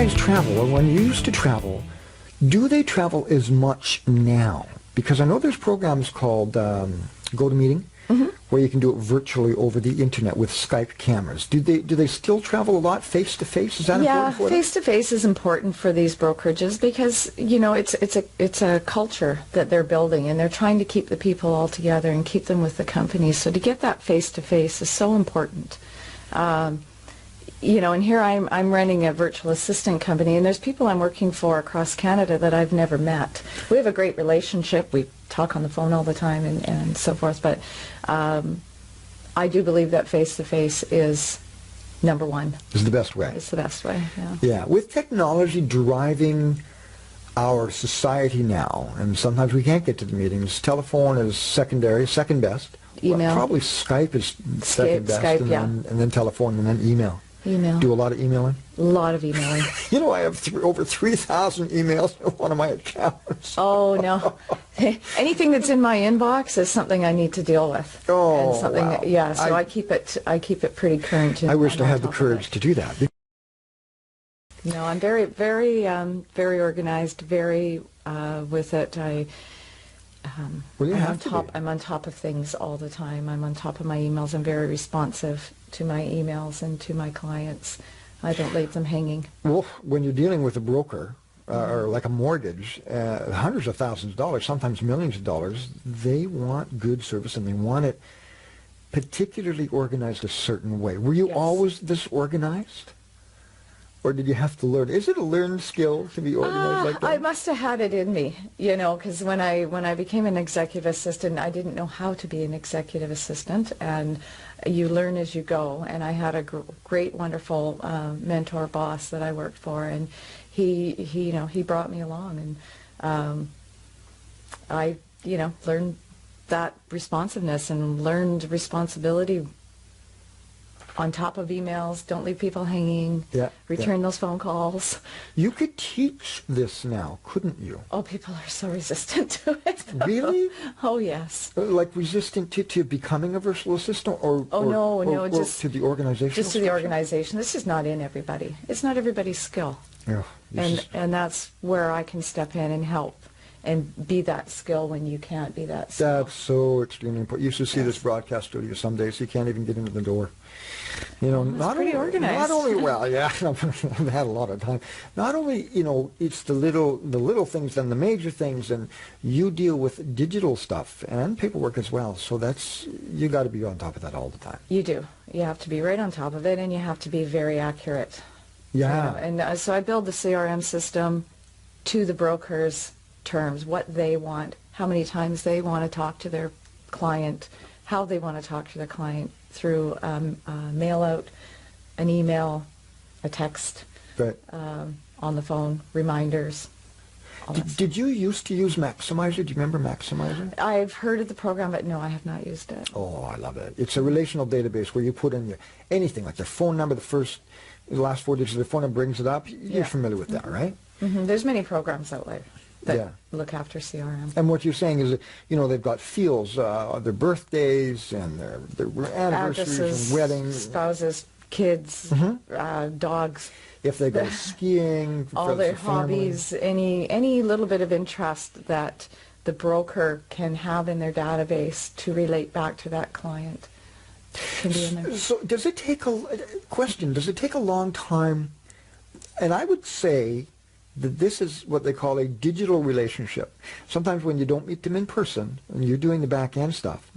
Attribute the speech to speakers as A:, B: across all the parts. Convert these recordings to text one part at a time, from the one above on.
A: guys travel, or when you used to travel, do they travel as much now? Because I know there's programs called GoToMeeting, where you can do it virtually over the internet with Skype cameras. Do they still travel a lot face to face? Is that important for them?
B: Yeah, face to face is important for these brokerages because it's a culture that they're building, and they're trying to keep the people all together and keep them with the company. So to get that face to face is so important. And here I'm running a virtual assistant company, and there's people I'm working for across Canada that I've never met. We have a great relationship. We talk on the phone all the time and so forth, but I do believe that face-to-face is number one.
A: Is the best way.
B: It's the best way, yeah.
A: Yeah, with technology driving our society now, and sometimes we can't get to the meetings, telephone is secondary, second best.
B: Email.
A: Well, probably Skype is second best,
B: Skype,
A: and then telephone, and then email.
B: Email.
A: Do a lot of emailing?
B: A lot of emailing.
A: You know, I have over 3,000 emails in one of my accounts.
B: Oh, no. Anything that's in my inbox is something I need to deal with.
A: Oh,
B: and something
A: wow.
B: Yeah, so I keep it pretty current.
A: I wish I had the courage to do that.
B: No, I'm very, very, very organized, very with it. I'm on top of things all the time. I'm on top of my emails. I'm very responsive to my emails and to my clients. I don't leave them hanging.
A: Well, when you're dealing with a broker or like a mortgage, hundreds of thousands of dollars, sometimes millions of dollars, they want good service, and they want it particularly organized a certain way. Were you always this organized? Or did you have to learn? Is it a learned skill to be organized like that?
B: I must have had it in me, because when I became an executive assistant, I didn't know how to be an executive assistant, and you learn as you go. And I had a great, wonderful mentor boss that I worked for, and he brought me along, and I learned that responsiveness and learned responsibility. On top of emails, don't leave people hanging, return those phone calls.
A: You could teach this now, couldn't you?
B: Oh, people are so resistant to it.
A: Really?
B: Oh, yes.
A: Like resistant to becoming a virtual assistant or
B: just
A: to the organization?
B: Just to the organization. This is not in everybody. It's not everybody's skill.
A: Yeah,
B: and that's where I can step in and help and be that skill when you can't be that skill.
A: That's so extremely important. You used to see this broadcast studio some days, you can't even get into the door.
B: Not pretty organized.
A: Not only, well, yeah, I've had a lot of time. Not only, it's the little things and the major things, and you deal with digital stuff and paperwork as well. So you got to be on top of that all the time.
B: You do. You have to be right on top of it, and you have to be very accurate.
A: Yeah.
B: And so I build the CRM system to the broker's terms, what they want, how many times they want to talk to their client, how they want to talk to their client through mail out, an email, a text,
A: right.
B: On the phone, reminders.
A: Did you used to use Maximizer? Do you remember Maximizer?
B: I've heard of the program, but no, I have not used it.
A: Oh, I love it. It's a relational database where you put in anything, like their phone number, the last 4 digits of their phone number brings it up. You're familiar with that, right?
B: Mm-hmm. There's many programs out there that look after CRM.
A: And what you're saying is that, they've got fields, their birthdays and their anniversaries and weddings.
B: Spouses, kids, dogs.
A: If they go skiing.
B: All their hobbies, any little bit of interest that the broker can have in their database to relate back to that client can be in there.
A: So does it take a long time? And I would say that this is what they call a digital relationship. Sometimes when you don't meet them in person and you're doing the back end stuff,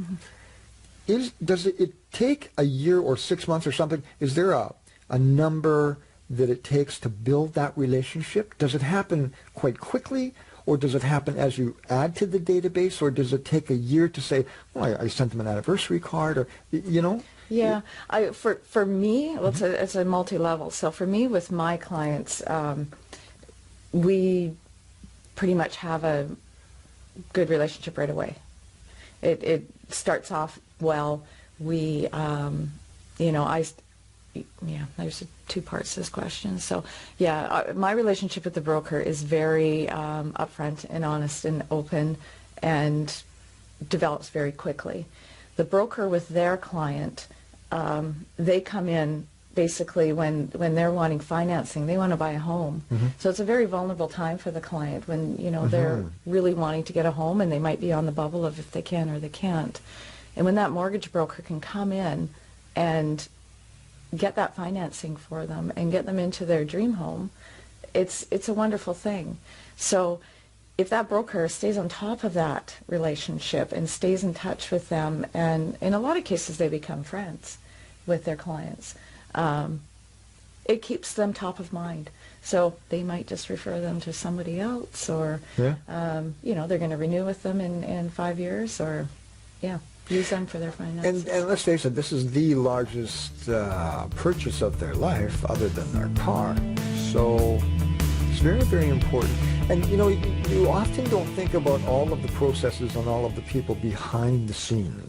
A: does it take a year or 6 months or something? Is there a number that it takes to build that relationship? Does it happen quite quickly, or does it happen as you add to the database, or does it take a year to say, I sent them an anniversary card, or
B: Yeah, for me, well, it's a multi-level. So for me, with my clients, we pretty much have a good relationship right away. It starts off well. There's two parts to this question. So, my relationship with the broker is very upfront and honest and open, and develops very quickly. The broker with their client, they come in basically when they're wanting financing, they want to buy a home. So it's a very vulnerable time for the client when, they're really wanting to get a home, and they might be on the bubble of if they can or they can't. And when that mortgage broker can come in and get that financing for them and get them into their dream home, it's a wonderful thing. So if that broker stays on top of that relationship and stays in touch with them, and in a lot of cases they become friends with their clients, it keeps them top of mind. So they might just refer them to somebody else, or they're going to renew with them in 5 years, or use them for their finances.
A: And let's face it, this is the largest purchase of their life other than their car. So it's very, very important. And you often don't think about all of the processes and all of the people behind the scenes.